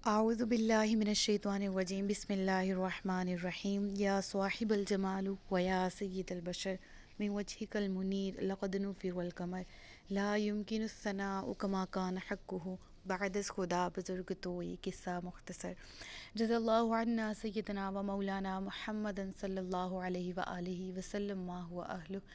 اعوذ باللہ من الشیطان الرجیم بسم اللہ الرحمن الرحیم یا صاحب الجمال و یا سید البشر من وجهک المنیر لقد نفر القمر لا يمكن الثناء كما كان حقه بعد از خدا بزرگ تو یہ قصہ مختصر جزا اللہ عنا سیدنا و مولانا محمد صلی اللہ علیہ وآلہ وسلم ما هو اہلہ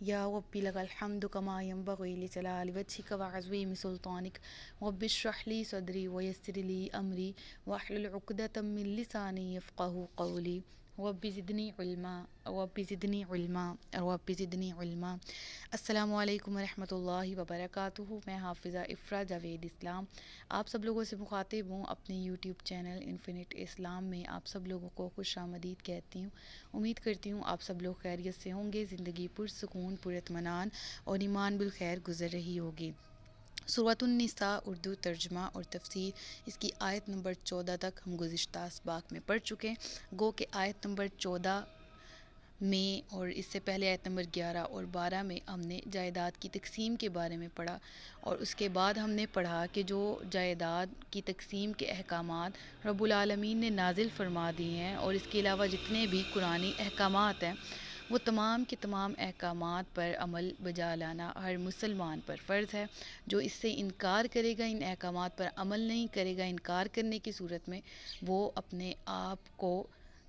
یا ربی لک الحمد کما ینبغی لجلال وجهک وعظیم سلطانک رب اشرح لی صدری ویسر لی امری واحلل عقدۃ من لسانی یفقہوا قولی رب زدنی علما رب زدنی علما رب زدنی علما۔ السلام علیکم ورحمۃ اللہ وبرکاتہ۔ میں حافظہ افرا جاوید اسلام آپ سب لوگوں سے مخاطب ہوں اپنے یوٹیوب چینل انفینٹ اسلام میں۔ آپ سب لوگوں کو خوش آمدید کہتی ہوں۔ امید کرتی ہوں آپ سب لوگ خیریت سے ہوں گے، زندگی پرسکون پراطمینان اور ایمان بالخیر گزر رہی ہوگی۔ سورۃ النساء اردو ترجمہ اور تفسیر، اس کی آیت نمبر 14 تک ہم گزشتہ اسباق میں پڑھ چکے ہیں۔ گو کہ آیت نمبر 14 میں اور اس سے پہلے آیت نمبر 11 اور 12 میں ہم نے جائیداد کی تقسیم کے بارے میں پڑھا، اور اس کے بعد ہم نے پڑھا کہ جو جائیداد کی تقسیم کے احکامات رب العالمین نے نازل فرما دیے ہیں، اور اس کے علاوہ جتنے بھی قرآنی احکامات ہیں وہ تمام کے تمام احکامات پر عمل بجا لانا ہر مسلمان پر فرض ہے۔ جو اس سے انکار کرے گا، ان احکامات پر عمل نہیں کرے گا، انکار کرنے کی صورت میں وہ اپنے آپ کو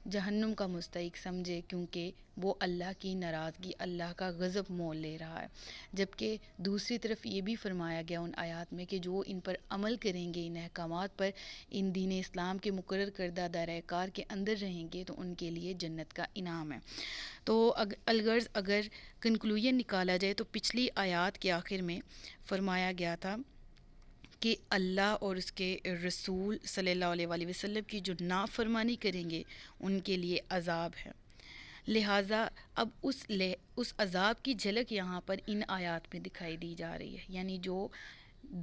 جہنم کا مستحق سمجھے، کیونکہ وہ اللہ کی ناراضگی، اللہ کا غضب مول لے رہا ہے۔ جبکہ دوسری طرف یہ بھی فرمایا گیا ان آیات میں کہ جو ان پر عمل کریں گے، ان احکامات پر، ان دین اسلام کے مقرر کردہ دائرۂ کار کے اندر رہیں گے، تو ان کے لیے جنت کا انعام ہے۔ تو الغرض اگر کنکلوژن نکالا جائے تو پچھلی آیات کے آخر میں فرمایا گیا تھا کہ اللہ اور اس کے رسول صلی اللہ علیہ وآلہ وسلم کی جو نافرمانی کریں گے ان کے لیے عذاب ہے۔ لہٰذا اب اس عذاب کی جھلک یہاں پر ان آیات میں دکھائی دی جا رہی ہے، یعنی جو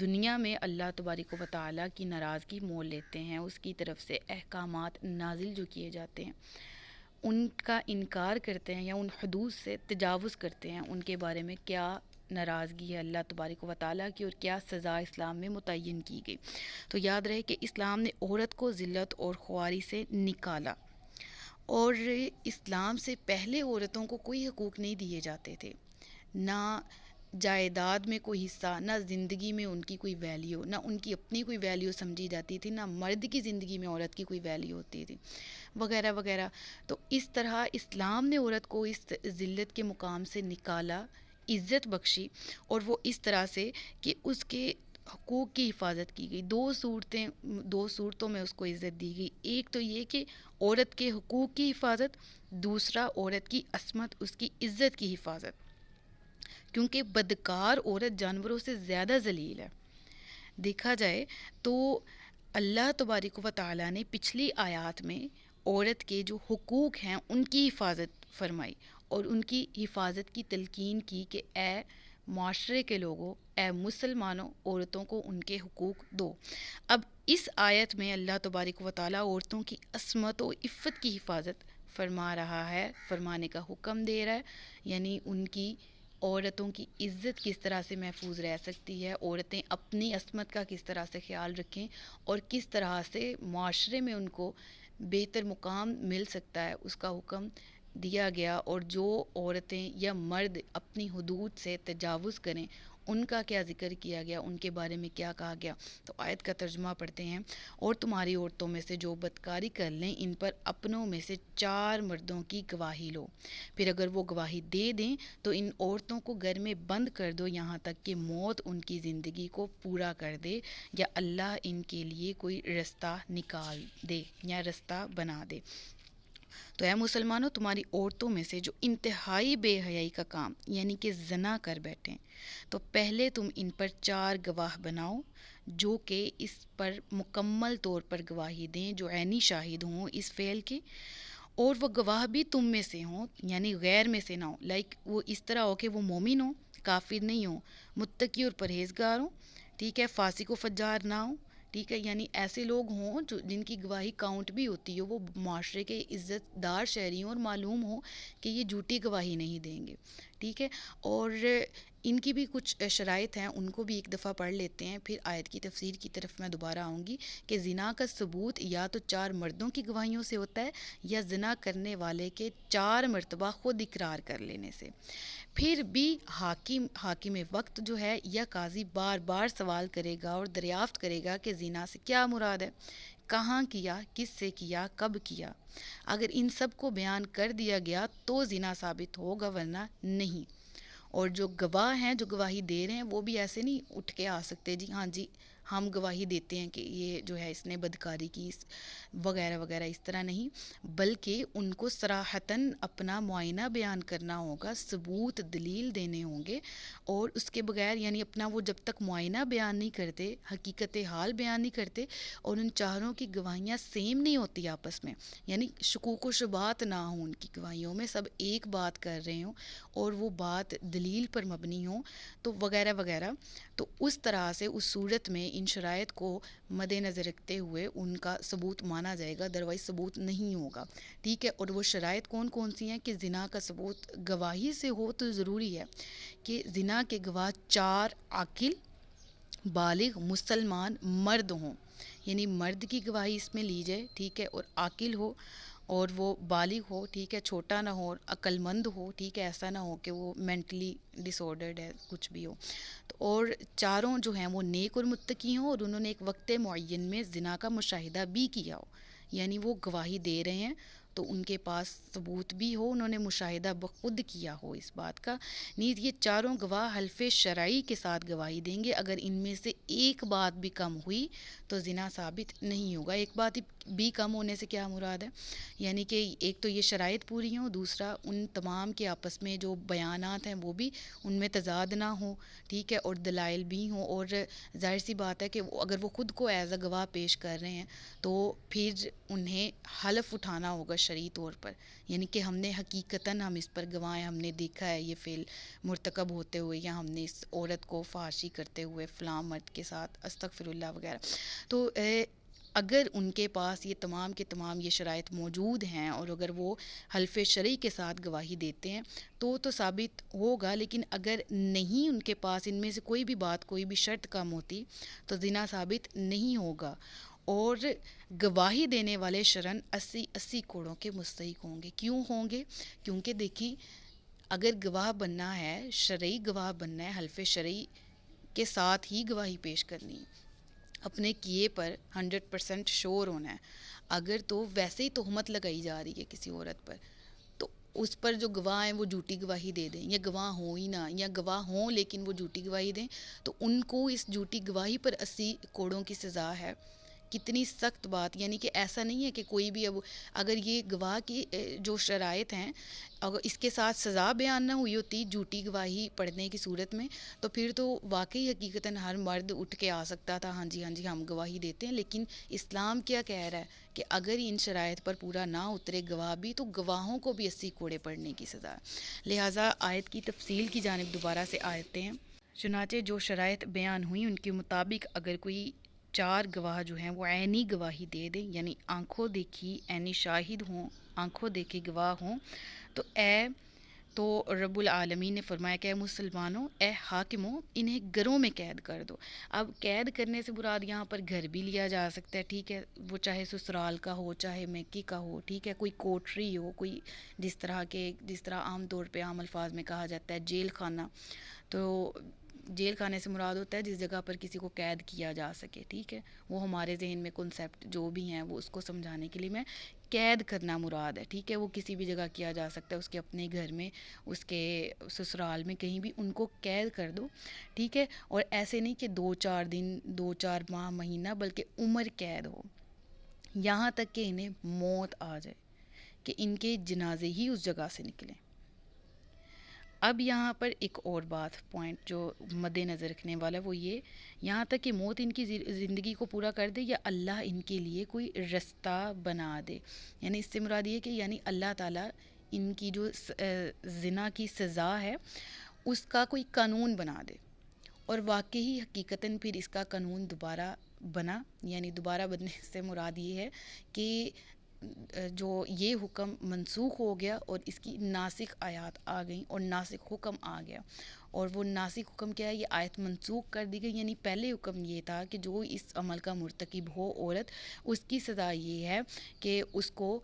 دنیا میں اللہ تبارک و تعالیٰ کی ناراضگی مول لیتے ہیں، اس کی طرف سے احکامات نازل جو کیے جاتے ہیں، ان کا انکار کرتے ہیں یا ان حدود سے تجاوز کرتے ہیں، ان کے بارے میں کیا ناراضگی ہے اللہ تبارک و تعالیٰ کی اور کیا سزا اسلام میں متعین کی گئی۔ تو یاد رہے کہ اسلام نے عورت کو ذلت اور خواری سے نکالا، اور اسلام سے پہلے عورتوں کو کوئی حقوق نہیں دیے جاتے تھے، نہ جائیداد میں کوئی حصہ، نہ زندگی میں ان کی کوئی ویلیو، نہ ان کی اپنی کوئی ویلیو سمجھی جاتی تھی، نہ مرد کی زندگی میں عورت کی کوئی ویلیو ہوتی تھی، وغیرہ وغیرہ۔ تو اس طرح اسلام نے عورت کو اس ذلت کے مقام سے نکالا، عزت بخشی، اور وہ اس طرح سے کہ اس کے حقوق کی حفاظت کی گئی۔ دو صورتوں میں اس کو عزت دی گئی۔ ایک تو یہ کہ عورت کے حقوق کی حفاظت، دوسرا عورت کی عصمت، اس کی عزت کی حفاظت، کیونکہ بدکار عورت جانوروں سے زیادہ ذلیل ہے۔ دیکھا جائے تو اللہ تبارک و تعالیٰ نے پچھلی آیات میں عورت کے جو حقوق ہیں ان کی حفاظت فرمائی، اور ان کی حفاظت کی تلقین کی کہ اے معاشرے کے لوگوں، اے مسلمانوں، عورتوں کو ان کے حقوق دو۔ اب اس آیت میں اللہ تبارک و تعالیٰ عورتوں کی عصمت و عفت کی حفاظت فرما رہا ہے، فرمانے کا حکم دے رہا ہے، یعنی ان کی عورتوں کی عزت کس طرح سے محفوظ رہ سکتی ہے، عورتیں اپنی عصمت کا کس طرح سے خیال رکھیں، اور کس طرح سے معاشرے میں ان کو بہتر مقام مل سکتا ہے، اس کا حکم دیا گیا۔ اور جو عورتیں یا مرد اپنی حدود سے تجاوز کریں ان کا کیا ذکر کیا گیا، ان کے بارے میں کیا کہا گیا۔ تو آیت کا ترجمہ پڑھتے ہیں۔ اور تمہاری عورتوں میں سے جو بدکاری کر لیں ان پر اپنوں میں سے 4 مردوں کی گواہی لو، پھر اگر وہ گواہی دے دیں تو ان عورتوں کو گھر میں بند کر دو یہاں تک کہ موت ان کی زندگی کو پورا کر دے، یا اللہ ان کے لیے کوئی رستہ نکال دے یا رستہ بنا دے۔ تو اے مسلمانوں، تمہاری عورتوں میں سے جو انتہائی بے حیائی کا کام یعنی کہ زنا کر بیٹھیں تو پہلے تم ان پر 4 گواہ بناؤ، جو کہ اس پر مکمل طور پر گواہی دیں، جو عینی شاہد ہوں اس فعل کے، اور وہ گواہ بھی تم میں سے ہوں، یعنی غیر میں سے نہ ہوں، وہ اس طرح ہو کہ وہ مومن ہوں، کافر نہیں ہوں، متقی اور پرہیزگار ہوں، ٹھیک ہے، فاسق و فجار نہ ہوں، ٹھیک ہے، یعنی ایسے لوگ ہوں جن کی گواہی کاؤنٹ بھی ہوتی ہو، وہ معاشرے کے عزت دار شہری ہوں اور معلوم ہو کہ یہ جھوٹی گواہی نہیں دیں گے، ٹھیک ہے. اور ان کی بھی کچھ شرائط ہیں، ان کو بھی ایک دفعہ پڑھ لیتے ہیں، پھر آیت کی تفسیر کی طرف میں دوبارہ آؤں گی. کہ زنا کا ثبوت یا تو 4 مردوں کی گواہیوں سے ہوتا ہے یا زنا کرنے والے کے 4 مرتبہ خود اقرار کر لینے سے. پھر بھی حاکم وقت جو ہے یا قاضی بار بار سوال کرے گا اور دریافت کرے گا کہ زنا سے کیا مراد ہے، کہاں کیا، کس سے کیا، کب کیا. اگر ان سب کو بیان کر دیا گیا تو زنا ثابت ہوگا، ورنہ نہیں. اور جو گواہ ہیں، جو گواہی دے رہے ہیں، وہ بھی ایسے نہیں اٹھ کے آ سکتے جی ہاں جی ہم گواہی دیتے ہیں کہ یہ جو ہے اس نے بدکاری کی وغیرہ وغیرہ، اس طرح نہیں. بلکہ ان کو صراحتاً اپنا معائنہ بیان کرنا ہوگا، ثبوت دلیل دینے ہوں گے. اور اس کے بغیر یعنی اپنا وہ جب تک معائنہ بیان نہیں کرتے، حقیقت حال بیان نہیں کرتے، اور ان چاروں کی گواہیاں سیم نہیں ہوتی آپس میں، یعنی شکوک و شبہات نہ ہوں ان کی گواہیوں میں، سب ایک بات کر رہے ہوں اور وہ بات دلیل پر مبنی ہوں، تو وغیرہ وغیرہ. تو اس طرح سے اس صورت میں ان شرائط کو مد نظر رکھتے ہوئے ان کا ثبوت مانا جائے گا، ادروائز ثبوت نہیں ہوگا. ٹھیک ہے. اور وہ شرائط کون کون سی ہیں؟ کہ زنا کا ثبوت گواہی سے ہو تو ضروری ہے کہ زنا کے گواہ 4 عاقل بالغ مسلمان مرد ہوں، یعنی مرد کی گواہی اس میں لی جائے. ٹھیک ہے. اور عاقل ہو اور وہ بالغ ہو، ٹھیک ہے، چھوٹا نہ ہو اور عقل مند ہو. ٹھیک ہے. ایسا نہ ہو کہ وہ مینٹلی ڈس آرڈرڈ ہے، کچھ بھی ہو. تو اور چاروں جو ہیں وہ نیک اور متقی ہوں اور انہوں نے ایک وقت معین میں زنا کا مشاہدہ بھی کیا ہو، یعنی وہ گواہی دے رہے ہیں تو ان کے پاس ثبوت بھی ہو، انہوں نے مشاہدہ بخود کیا ہو اس بات کا. نیز یہ چاروں گواہ حلف شرعی کے ساتھ گواہی دیں گے. اگر ان میں سے ایک بات بھی کم ہوئی تو زنا ثابت نہیں ہوگا. ایک بات بھی کم ہونے سے کیا مراد ہے؟ یعنی کہ ایک تو یہ شرائط پوری ہوں، دوسرا ان تمام کے آپس میں جو بیانات ہیں وہ بھی ان میں تضاد نہ ہوں. ٹھیک ہے. اور دلائل بھی ہوں. اور ظاہر سی بات ہے کہ اگر وہ خود کو ایز اے گواہ پیش کر رہے ہیں تو پھر انہیں حلف اٹھانا ہوگا شرعی طور پر، یعنی کہ ہم نے حقیقتاً ہم اس پر گواہ ہیں، ہم نے دیکھا ہے یہ فعل مرتکب ہوتے ہوئے، یا ہم نے اس عورت کو فحاشی کرتے ہوئے فلاں مرد کے ساتھ استغفر اللہ وغیرہ. تو اگر ان کے پاس یہ تمام کے تمام یہ شرائط موجود ہیں اور اگر وہ حلف شرعی کے ساتھ گواہی دیتے ہیں تو ثابت ہوگا. لیکن اگر نہیں ان کے پاس ان میں سے کوئی بھی بات، کوئی بھی شرط کم ہوتی تو زنا ثابت نہیں ہوگا. اور گواہی دینے والے شرعاً 80 کوڑوں کے مستحق ہوں گے. کیوں ہوں گے؟ کیونکہ دیکھیں اگر گواہ بننا ہے، شرعی گواہ بننا ہے، حلف شرعی کے ساتھ ہی گواہی پیش کرنی ہے، اپنے کیے پر 100% شور ہونا ہے. اگر تو ویسے ہی تہمت لگائی جا رہی ہے کسی عورت پر تو اس پر جو گواہ ہیں وہ جھوٹی گواہی دے دیں، یا گواہ ہوں ہی نہ، یا گواہ ہوں لیکن وہ جھوٹی گواہی دیں، تو ان کو اس جھوٹی گواہی پر 80 کوڑوں کی سزا ہے. کتنی سخت بات. یعنی کہ ایسا نہیں ہے کہ کوئی بھی اب اگر یہ گواہ کی جو شرائط ہیں اگر اس کے ساتھ سزا بیان نہ ہوئی ہوتی جھوٹی گواہی پڑھنے کی صورت میں، تو پھر تو واقعی حقیقتاً ہر مرد اٹھ کے آ سکتا تھا، ہاں جی ہم گواہی دیتے ہیں. لیکن اسلام کیا کہہ رہا ہے کہ اگر ان شرائط پر پورا نہ اترے گواہ بھی، تو گواہوں کو بھی 80 کوڑے پڑنے کی سزا ہے. لہٰذا آیت کی تفصیل کی جانب دوبارہ سے آتے ہیں. چنانچہ جو شرائط بیان ہوئیں ان کے مطابق اگر کوئی 4 گواہ جو ہیں وہ عینی گواہی دے دیں، یعنی آنکھوں دیکھی عینی شاہد ہوں، آنکھوں دیکھے گواہ ہوں، تو رب العالمین نے فرمایا کہ اے مسلمانوں، اے حاکموں، انہیں گھروں میں قید کر دو. اب قید کرنے سے مراد یہاں پر گھر بھی لیا جا سکتا ہے. ٹھیک ہے. وہ چاہے سسرال کا ہو، چاہے میکے کا ہو. ٹھیک ہے. کوئی کوٹری ہو، کوئی جس طرح عام طور پہ عام الفاظ میں کہا جاتا ہے جیل خانہ. تو جیل خانے سے مراد ہوتا ہے جس جگہ پر کسی کو قید کیا جا سکے. ٹھیک ہے. وہ ہمارے ذہن میں کنسیپٹ جو بھی ہیں وہ اس کو سمجھانے کے لیے میں قید کرنا مراد ہے. ٹھیک ہے. وہ کسی بھی جگہ کیا جا سکتا ہے، اس کے اپنے گھر میں، اس کے سسرال میں، کہیں بھی ان کو قید کر دو. ٹھیک ہے. اور ایسے نہیں کہ 2-4 دن، 2-4 ماہ، مہینہ، بلکہ عمر قید ہو، یہاں تک کہ انہیں موت آ جائے، کہ ان کے جنازے ہی اس جگہ سے نکلیں. اب یہاں پر ایک اور بات پوائنٹ جو مد نظر رکھنے والا ہے وہ یہ، یہاں تک کہ موت ان کی زندگی کو پورا کر دے یا اللہ ان کے لیے کوئی رستہ بنا دے. یعنی اس سے مراد یہ کہ یعنی اللہ تعالیٰ ان کی جو زنا کی سزا ہے اس کا کوئی قانون بنا دے. اور واقعی حقیقتاً پھر اس کا قانون دوبارہ بنا، یعنی دوبارہ بننے سے مراد یہ ہے کہ جو یہ حکم منسوخ ہو گیا اور اس کی ناسخ آیات آ گئیں اور ناسخ حکم آ گیا. اور وہ ناسخ حکم کیا ہے؟ یہ آیت منسوخ کر دی گئی. یعنی پہلے حکم یہ تھا کہ جو اس عمل کا مرتکب ہو عورت، اس کی سزا یہ ہے کہ اس کو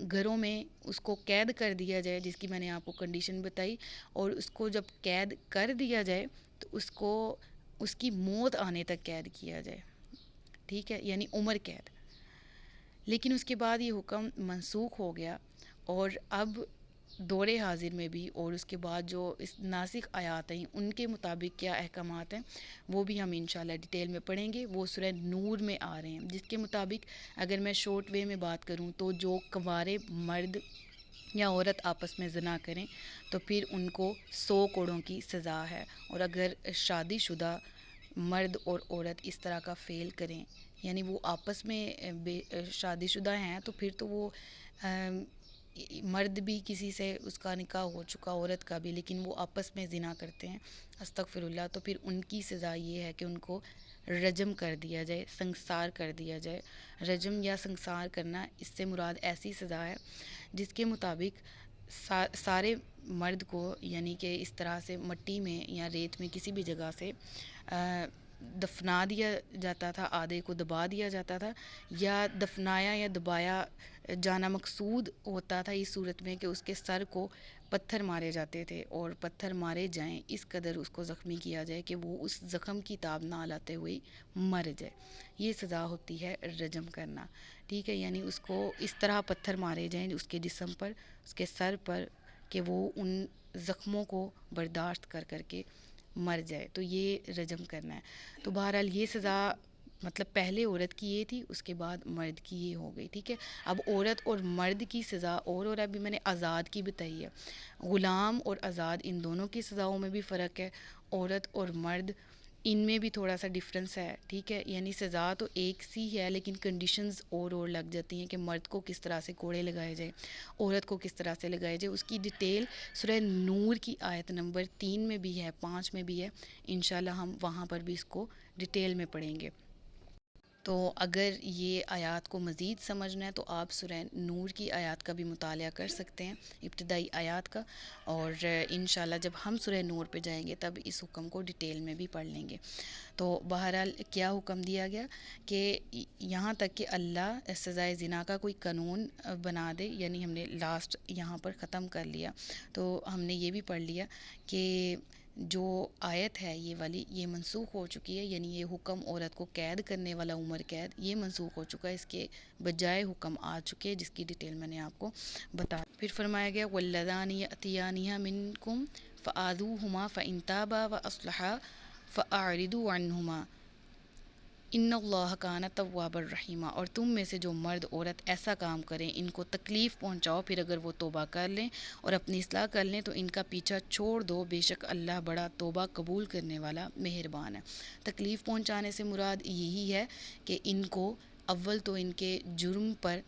گھروں میں اس کو قید کر دیا جائے، جس کی میں نے آپ کو کنڈیشن بتائی. اور اس کو جب قید کر دیا جائے تو اس کو اس کی موت آنے تک قید کیا جائے. ٹھیک ہے، یعنی عمر قید. لیکن اس کے بعد یہ حکم منسوخ ہو گیا، اور اب دور حاضر میں بھی اور اس کے بعد جو اس ناسخ آیات ہیں ان کے مطابق کیا احکامات ہیں وہ بھی ہم انشاءاللہ ڈیٹیل میں پڑھیں گے. وہ سورہ نور میں آ رہے ہیں، جس کے مطابق اگر میں شارٹ وے میں بات کروں تو جو کنوارے مرد یا عورت آپس میں زنا کریں تو پھر ان کو 100 کوڑوں کی سزا ہے. اور اگر شادی شدہ مرد اور عورت اس طرح کا فعل کریں، یعنی وہ آپس میں شادی شدہ ہیں، تو پھر تو وہ مرد بھی کسی سے اس کا نکاح ہو چکا، عورت کا بھی، لیکن وہ آپس میں زنا کرتے ہیں، استغفر اللہ، تو پھر ان کی سزا یہ ہے کہ ان کو رجم کر دیا جائے، سنگسار کر دیا جائے. رجم یا سنگسار کرنا، اس سے مراد ایسی سزا ہے جس کے مطابق سارے مرد کو، یعنی کہ اس طرح سے مٹی میں یا ریت میں کسی بھی جگہ سے دفنا دیا جاتا تھا، آدھے کو دبا دیا جاتا تھا، یا دفنایا یا دبایا جانا مقصود ہوتا تھا اس صورت میں کہ اس کے سر کو پتھر مارے جاتے تھے، اور پتھر مارے جائیں اس قدر اس کو زخمی کیا جائے کہ وہ اس زخم کی تاب نہ لاتے ہوئے مر جائے. یہ سزا ہوتی ہے رجم کرنا. ٹھیک ہے، یعنی اس کو اس طرح پتھر مارے جائیں اس کے جسم پر، اس کے سر پر، کہ وہ ان زخموں کو برداشت کر کر کے مر جائے. تو یہ رجم کرنا ہے. تو بہرحال یہ سزا مطلب پہلے عورت کی یہ تھی، اس کے بعد مرد کی یہ ہو گئی. ٹھیک ہے، اب عورت اور مرد کی سزا اور ابھی میں نے آزاد کی بتائی ہے. غلام اور آزاد ان دونوں کی سزاؤں میں بھی فرق ہے. عورت اور مرد ان میں بھی تھوڑا سا ڈفرینس ہے. ٹھیک ہے، یعنی سزا تو ایک سی ہے لیکن کنڈیشنز اور لگ جاتی ہیں کہ مرد کو کس طرح سے کوڑے لگائے جائیں، عورت کو کس طرح سے لگائے جائے. اس کی ڈیٹیل سورہ نور کی آیت نمبر 3 میں بھی ہے، 5 میں بھی ہے. انشاءاللہ ہم وہاں پر بھی اس کو ڈیٹیل میں پڑھیں گے. تو اگر یہ آیات کو مزید سمجھنا ہے تو آپ سورہ نور کی آیات کا بھی مطالعہ کر سکتے ہیں، ابتدائی آیات کا. اور انشاءاللہ جب ہم سورہ نور پہ جائیں گے تب اس حکم کو ڈیٹیل میں بھی پڑھ لیں گے. تو بہرحال کیا حکم دیا گیا کہ یہاں تک کہ اللہ سزائے زنا کا کوئی قانون بنا دے. یعنی ہم نے لاسٹ یہاں پر ختم کر لیا، تو ہم نے یہ بھی پڑھ لیا کہ جو آیت ہے یہ والی یہ منسوخ ہو چکی ہے. یعنی یہ حکم عورت کو قید کرنے والا عمر قید یہ منسوخ ہو چکا ہے، اس کے بجائے حکم آ چکے جس کی ڈیٹیل میں نے آپ کو بتا. پھر فرمایا گیا وَاللَّذَانِ يَأْتِيَانِهَا مِنْكُمْ فَآذُوهُمَا فَإِنْ تَابَا وَأَصْلَحَا فَأَعْرِضُوا عَنْهُمَا ان اللہ کان توابا رحیما. اور تم میں سے جو مرد عورت ایسا کام کریں، ان کو تکلیف پہنچاؤ، پھر اگر وہ توبہ کر لیں اور اپنی اصلاح کر لیں تو ان کا پیچھا چھوڑ دو، بے شک اللہ بڑا توبہ قبول کرنے والا مہربان ہے. تکلیف پہنچانے سے مراد یہی ہے کہ ان کو اول تو ان کے جرم پر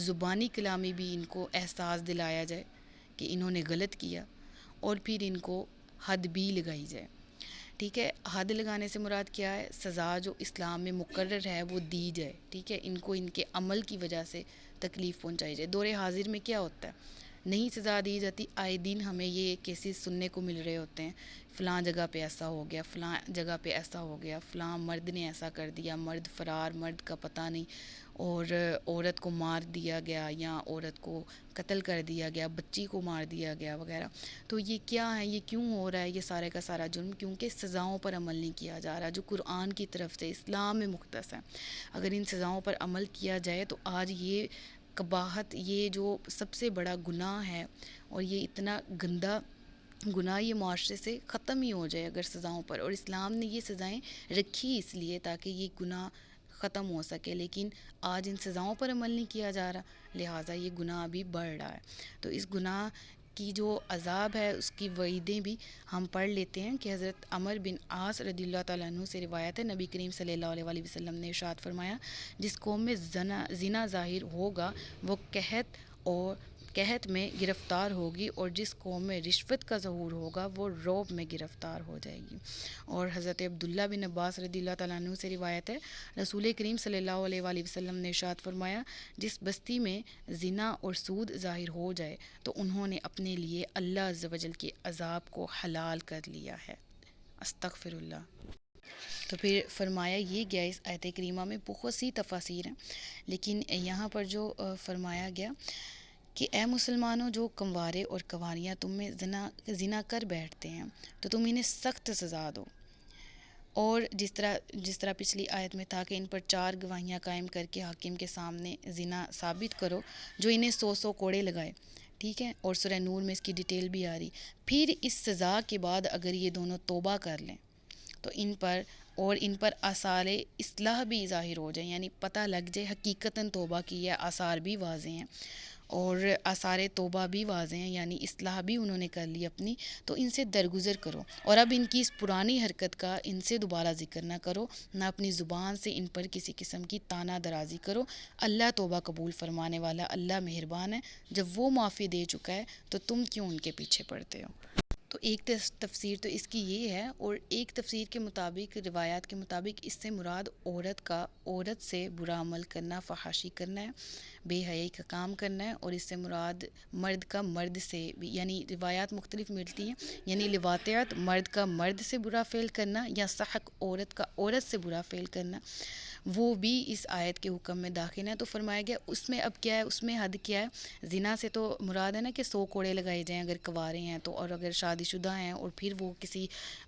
زبانی کلامی بھی ان کو احساس دلایا جائے کہ انہوں نے غلط کیا، اور پھر ان کو حد بھی لگائی جائے. ٹھیک ہے، حد لگانے سے مراد کیا ہے؟ سزا جو اسلام میں مقرر ہے وہ دی جائے. ٹھیک ہے، ان کو ان کے عمل کی وجہ سے تکلیف پہنچائی جائے. دور حاضر میں کیا ہوتا ہے؟ نہیں سزا دی جاتی. آئے دن ہمیں یہ کیسز سننے کو مل رہے ہوتے ہیں، فلاں جگہ پہ ایسا ہو گیا، فلاں جگہ پہ ایسا ہو گیا، فلاں مرد نے ایسا کر دیا، مرد فرار، مرد کا پتہ نہیں، اور عورت کو مار دیا گیا یا عورت کو قتل کر دیا گیا، بچی کو مار دیا گیا وغیرہ. تو یہ کیا ہے؟ یہ کیوں ہو رہا ہے یہ سارے کا سارا جرم؟ کیونکہ سزاؤں پر عمل نہیں کیا جا رہا جو قرآن کی طرف سے اسلام میں مختص ہے. اگر ان سزاؤں پر عمل کیا جائے تو آج یہ قباحت، یہ جو سب سے بڑا گناہ ہے اور یہ اتنا گندا گناہ یہ معاشرے سے ختم ہی ہو جائے اگر سزاؤں پر. اور اسلام نے یہ سزائیں رکھی اس لیے تاکہ یہ گناہ ختم ہو سکے، لیکن آج ان سزاؤں پر عمل نہیں کیا جا رہا، لہٰذا یہ گناہ ابھی بڑھ رہا ہے. تو اس گناہ کی جو عذاب ہے اس کی وعیدیں بھی ہم پڑھ لیتے ہیں کہ حضرت عمر بن عاص رضی اللہ تعالیٰ عنہ سے روایت ہے، نبی کریم صلی اللہ علیہ وسلم نے ارشاد فرمایا جس قوم میں زنا ظاہر ہوگا وہ قحط اور قحط میں گرفتار ہوگی، اور جس قوم میں رشوت کا ظہور ہوگا وہ رعب میں گرفتار ہو جائے گی۔ اور حضرت عبداللہ بن عباس رضی اللہ تعالیٰ عنہ سے روایت ہے، رسول کریم صلی اللہ علیہ وآلہ وسلم نے ارشاد فرمایا، جس بستی میں زنا اور سود ظاہر ہو جائے تو انہوں نے اپنے لیے اللہ عز و جل کے عذاب کو حلال کر لیا ہے۔ استغفر اللہ۔ تو پھر فرمایا یہ گیا اس آیت کریمہ میں بہت سی تفاسیر ہیں، لیکن یہاں پر جو فرمایا گیا کہ اے مسلمانوں، جو کنوارے اور کنواریاں تم میں زنا کر بیٹھتے ہیں تو تم انہیں سخت سزا دو، اور جس طرح پچھلی آیت میں تھا کہ ان پر 4 گواہیاں قائم کر کے حاکم کے سامنے زنا ثابت کرو، جو انہیں 100 کوڑے لگائے، ٹھیک ہے۔ اور سورہ نور میں اس کی ڈیٹیل بھی آ رہی۔ پھر اس سزا کے بعد اگر یہ دونوں توبہ کر لیں تو ان پر آثار اصلاح بھی ظاہر ہو جائیں، یعنی پتہ لگ جائے حقیقتاً توبہ کی ہے، آثار بھی واضح ہیں اور آثار توبہ بھی واضح ہیں، یعنی اصلاح بھی انہوں نے کر لی اپنی، تو ان سے درگزر کرو، اور اب ان کی اس پرانی حرکت کا ان سے دوبارہ ذکر نہ کرو، نہ اپنی زبان سے ان پر کسی قسم کی طعنہ درازی کرو۔ اللہ توبہ قبول فرمانے والا، اللہ مہربان ہے، جب وہ معافی دے چکا ہے تو تم کیوں ان کے پیچھے پڑتے ہو۔ تو ایک تفسیر تو اس کی یہ ہے، اور ایک تفسیر کے مطابق، روایات کے مطابق، اس سے مراد عورت سے برا عمل کرنا، فحاشی کرنا ہے، بے حیائی کا کام کرنا ہے، اور اس سے مراد مرد کا مرد سے بھی، یعنی روایات مختلف ملتی ہیں، یعنی لواطیات مرد کا مرد سے برا فعل کرنا، یا سحق عورت کا عورت سے برا فعل کرنا، وہ بھی اس آیت کے حکم میں داخل ہیں۔ تو فرمایا گیا اس میں اب کیا ہے، اس میں حد کیا ہے، زنا سے تو مراد ہے نا کہ 100 کوڑے لگائے جائیں اگر کنوارے ہیں تو، اور اگر شادی شدہ ہیں اور پھر وہ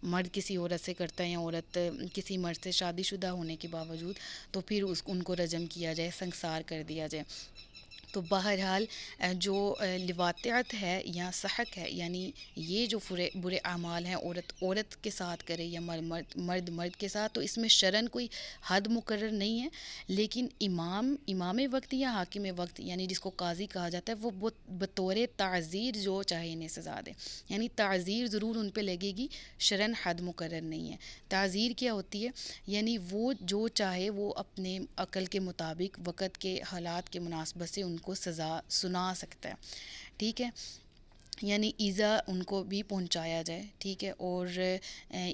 مرد کسی عورت سے کرتا ہے، یا عورت کسی مرد سے شادی شدہ ہونے کے باوجود، تو پھر ان کو رجم کیا جائے، سنگسار کر دیا جائے۔ تو بہرحال جو لواطیات ہے یا سحق ہے، یعنی یہ جو برے اعمال ہیں، عورت کے ساتھ کرے یا مرد کے ساتھ، تو اس میں شرعاً کوئی حد مقرر نہیں ہے، لیکن امام وقت یا حاکم وقت، یعنی جس کو قاضی کہا جاتا ہے، وہ بطور تعزیر جو چاہے انہیں سزا دے، یعنی تعزیر ضرور ان پہ لگے گی، شرعاً حد مقرر نہیں ہے۔ تعزیر کیا ہوتی ہے، یعنی وہ جو چاہے وہ اپنے عقل کے مطابق وقت کے حالات کے مناسبت سے ان کو سزا سنا سکتا ہے، ٹھیک ہے، یعنی ایذا ان کو بھی پہنچایا جائے، ٹھیک ہے۔ اور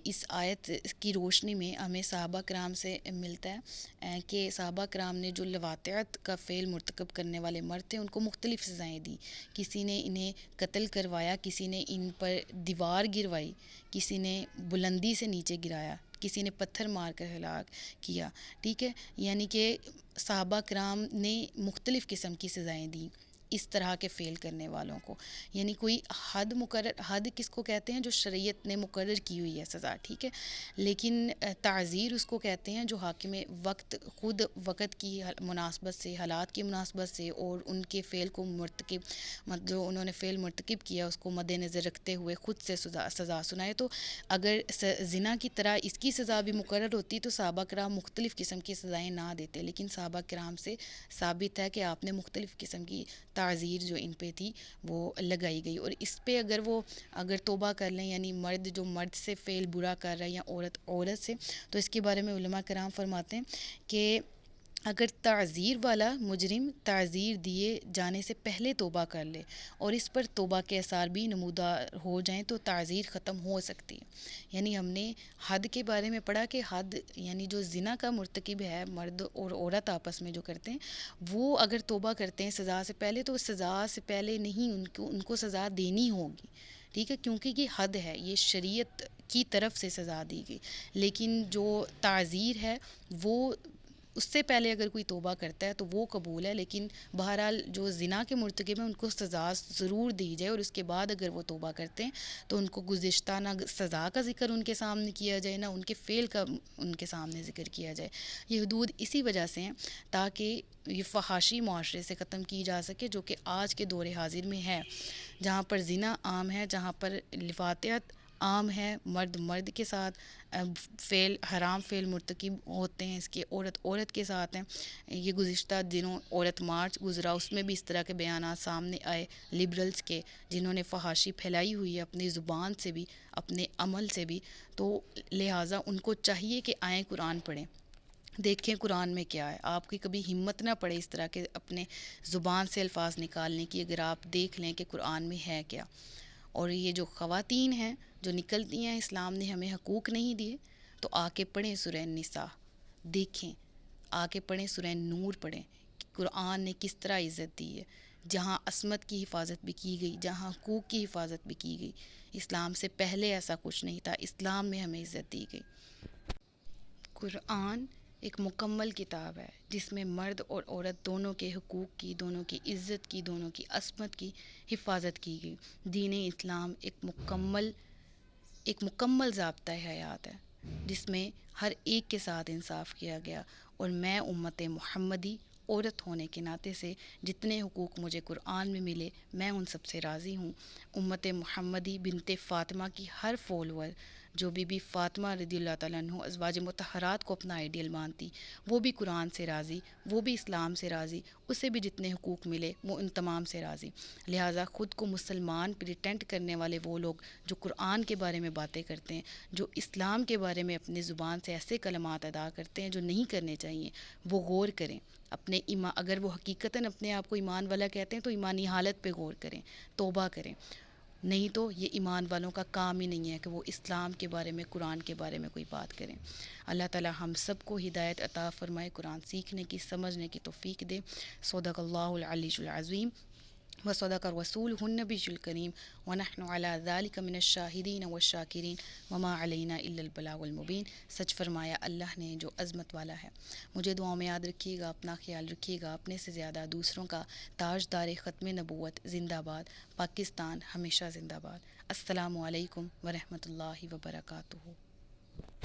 اس آیت کی روشنی میں ہمیں صحابہ کرام سے ملتا ہے کہ صحابہ کرام نے جو لواطیات کا فعل مرتکب کرنے والے مرد تھے ان کو مختلف سزائیں دی، کسی نے انہیں قتل کروایا، کسی نے ان پر دیوار گروائی، کسی نے بلندی سے نیچے گرایا، کسی نے پتھر مار کر ہلاک کیا، ٹھیک ہے، یعنی کہ صحابہ کرام نے مختلف قسم کی سزائیں دیں اس طرح کے فعل کرنے والوں کو، یعنی کوئی حد کس کو کہتے ہیں، جو شریعت نے مقرر کی ہوئی ہے سزا، ٹھیک ہے، لیکن تعزیر اس کو کہتے ہیں جو حاکم وقت خود وقت کی مناسبت سے، حالات کی مناسبت سے، اور ان کے فعل کو جو انہوں نے فعل مرتکب کیا اس کو مد نظر رکھتے ہوئے خود سے سزا سنائے۔ تو اگر زنا کی طرح اس کی سزا بھی مقرر ہوتی تو صحابہ کرام مختلف قسم کی سزائیں نہ دیتے، لیکن صحابہ کرام سے ثابت ہے کہ آپ نے مختلف قسم کی تعزیر جو ان پہ تھی وہ لگائی گئی، اور اس پہ اگر توبہ کر لیں، یعنی مرد جو مرد سے فعل برا کر رہا ہے یا عورت سے، تو اس کے بارے میں علماء کرام فرماتے ہیں کہ اگر تعزیر والا مجرم تعزیر دیے جانے سے پہلے توبہ کر لے اور اس پر توبہ کے آثار بھی نمودار ہو جائیں تو تعزیر ختم ہو سکتی ہے۔ یعنی ہم نے حد کے بارے میں پڑھا کہ حد یعنی جو زنا کا مرتکب ہے، مرد اور عورت آپس میں جو کرتے ہیں، وہ اگر توبہ کرتے ہیں سزا سے پہلے تو سزا سے پہلے نہیں ان کو سزا دینی ہوگی، ٹھیک ہے، کیونکہ یہ حد ہے، یہ شریعت کی طرف سے سزا دی گئی۔ لیکن جو تعزیر ہے وہ اس سے پہلے اگر کوئی توبہ کرتا ہے تو وہ قبول ہے، لیکن بہرحال جو زنا کے مرتکب ہیں ان کو سزا ضرور دی جائے، اور اس کے بعد اگر وہ توبہ کرتے ہیں تو ان کو گزشتہ نہ سزا کا ذکر ان کے سامنے کیا جائے، نہ ان کے فعل کا ان کے سامنے ذکر کیا جائے۔ یہ حدود اسی وجہ سے ہیں تاکہ یہ فحاشی معاشرے سے ختم کی جا سکے، جو کہ آج کے دور حاضر میں ہے، جہاں پر زنا عام ہے، جہاں پر لواطیات عام ہے، مرد کے ساتھ حرام فعل مرتکب ہوتے ہیں، اس کے عورت کے ساتھ ہیں۔ یہ گزشتہ دنوں عورت مارچ گزرا، اس میں بھی اس طرح کے بیانات سامنے آئے لبرلز کے، جنہوں نے فحاشی پھیلائی ہوئی ہے اپنی زبان سے بھی، اپنے عمل سے بھی، تو لہٰذا ان کو چاہیے کہ آئیں قرآن پڑھیں، دیکھیں قرآن میں کیا ہے. آپ کی کبھی ہمت نہ پڑے اس طرح کے اپنے زبان سے الفاظ نکالنے کی، اگر آپ دیکھ لیں کہ قرآن میں ہے کیا. اور یہ جو خواتین ہیں جو نکلتی ہیں اسلام نے ہمیں حقوق نہیں دیے، تو آ کے پڑھیں سورہ نساء، دیکھیں، آ کے پڑھیں سورہ نور پڑھیں کہ قرآن نے کس طرح عزت دی ہے، جہاں عصمت کی حفاظت بھی کی گئی، جہاں حقوق کی حفاظت بھی کی گئی. اسلام سے پہلے ایسا کچھ نہیں تھا، اسلام میں ہمیں عزت دی گئی. قرآن ایک مکمل کتاب ہے جس میں مرد اور عورت دونوں کے حقوق کی، دونوں کی عزت کی، دونوں کی عصمت کی حفاظت کی گئی. دین اسلام ایک مکمل ضابطۂ حیات ہے جس میں ہر ایک کے ساتھ انصاف کیا گیا. اور میں امت محمدی عورت ہونے کے ناطے سے جتنے حقوق مجھے قرآن میں ملے میں ان سب سے راضی ہوں. امت محمدی بنت فاطمہ کی ہر فالوور جو بی بی فاطمہ رضی اللہ تعالیٰ عنہ ازواج مطہرات کو اپنا آئیڈیل مانتی، وہ بھی قرآن سے راضی، وہ بھی اسلام سے راضی، اسے بھی جتنے حقوق ملے وہ ان تمام سے راضی. لہٰذا خود کو مسلمان پریٹینڈ کرنے والے وہ لوگ جو قرآن کے بارے میں باتیں کرتے ہیں، جو اسلام کے بارے میں اپنی زبان سے ایسے کلمات ادا کرتے ہیں جو نہیں کرنے چاہیے، وہ غور کریں. اپنے اگر وہ حقیقتاً اپنے آپ کو ایمان والا کہتے ہیں تو ایمانی حالت پہ غور کریں، توبہ کریں. نہیں تو یہ ایمان والوں کا کام ہی نہیں ہے کہ وہ اسلام کے بارے میں، قرآن کے بارے میں کوئی بات کریں. اللہ تعالی ہم سب کو ہدایت عطا فرمائے، قرآن سیکھنے کی، سمجھنے کی توفیق دے. صدق اللہ العلی العظیم وصدق رسولہ النبی الکریم ونحن علی ذلک من الشاہدین والشاکرین وما علینا الا البلاغ المبین. سچ فرمایا اللہ نے جو عظمت والا ہے. مجھے دعاؤں میں یاد رکھیے گا، اپنا خیال رکھیے گا، اپنے سے زیادہ دوسروں کا. تاجدار ختم نبوت زندہ باد. پاکستان ہمیشہ زندہ باد. السلام علیکم ورحمۃ اللہ وبرکاتہ.